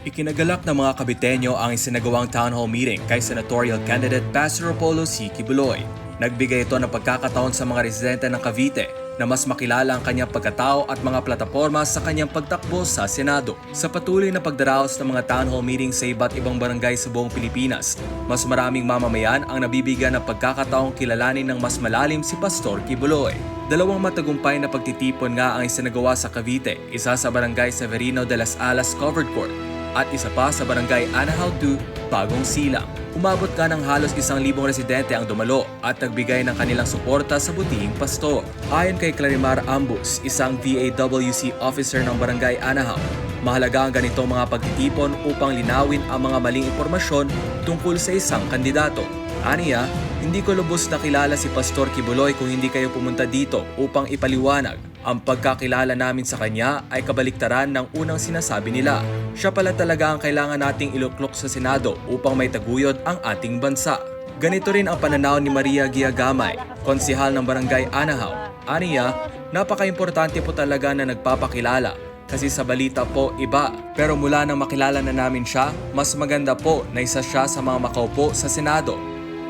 Ikinagalak ng mga Caviteño ang isinagawang town hall meeting kay senatorial candidate Pastor Apollo C. Kibuloy. Nagbigay ito ng pagkakataon sa mga residente ng Cavite na mas makilala ang kanyang pagkatao at mga plataporma sa kanyang pagtakbo sa Senado. Sa patuloy na pagdaraos ng mga town hall meeting sa iba't ibang barangay sa buong Pilipinas, mas maraming mamamayan ang nabibigyan ng pagkakataong kilalanin ng mas malalim si Pastor Kibuloy. Dalawang matagumpay na pagtitipon nga ang isinagawa sa Cavite, isa sa barangay Severino de las Alas Covered Court at isa pa sa barangay Anahaw 2, Bagong Silang. Umabot ka ng halos 1,000 residente ang dumalo at nagbigay ng kanilang suporta sa butihing pastor. Ayon kay Clarimar Ambus, isang VAWC officer ng barangay Anahaw, mahalaga ang ganitong mga pagtitipon upang linawin ang mga maling impormasyon tungkol sa isang kandidato. Aniya, hindi ko lubos na kilala si Pastor Kibuloy kung hindi kayo pumunta dito upang ipaliwanag. Ang pagkakilala namin sa kanya ay kabaliktaran ng unang sinasabi nila. Siya pala talaga ang kailangan nating iluklok sa Senado upang may taguyod ang ating bansa. Ganito rin ang pananaw ni Maria Giagamay, konsihal ng barangay Anahaw. Aniya, napaka-importante po talaga na nagpapakilala. Kasi sa balita po iba, pero mula nang makilala na namin siya, mas maganda po na isa siya sa mga makaupo sa Senado.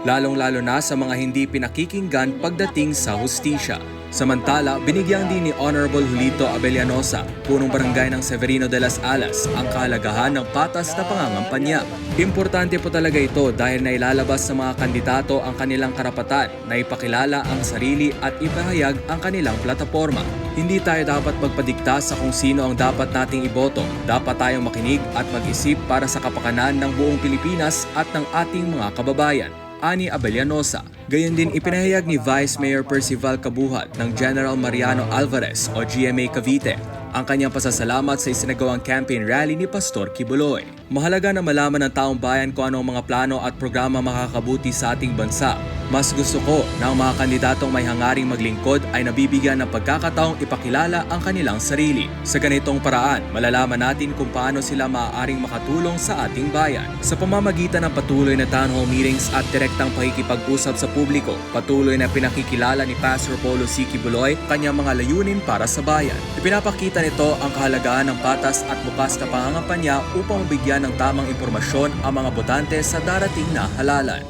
Lalong-lalo na sa mga hindi pinakikinggan pagdating sa hustisya. Samantala, binigyan din ni Honorable Julito Abellanosa, punong barangay ng Severino de las Alas, ang kahalagahan ng patas na pangangampanya. Importante po talaga ito dahil nailalabas sa mga kandidato ang kanilang karapatan na ipakilala ang sarili at ipahayag ang kanilang plataporma. Hindi tayo dapat magpadikta sa kung sino ang dapat nating iboto. Dapat tayong makinig at mag-isip para sa kapakanan ng buong Pilipinas at ng ating mga kababayan. Ani Abellanosa. Gayon din ipinahayag ni Vice Mayor Percival Kabuhat ng General Mariano Alvarez o GMA Cavite ang kanyang pasasalamat sa isinagawang campaign rally ni Pastor Kibuloy. Mahalaga na malaman ng taong bayan kung anong mga plano at programa makakabuti sa ating bansa. Mas gusto ko na ang mga kandidatong may hangaring maglingkod ay nabibigyan ng pagkakataong ipakilala ang kanilang sarili. Sa ganitong paraan, malalaman natin kung paano sila maaaring makatulong sa ating bayan. Sa pamamagitan ng patuloy na town hall meetings at direktang pakikipag-usap sa publiko, patuloy na pinakikilala ni Pastor Apollo C. Kibuloy kanyang mga layunin para sa bayan. Ipinapakita nito ang kahalagahan ng patas at bukas na pangangampanya upang mabigyan ng tamang impormasyon ang mga botante sa darating na halalan.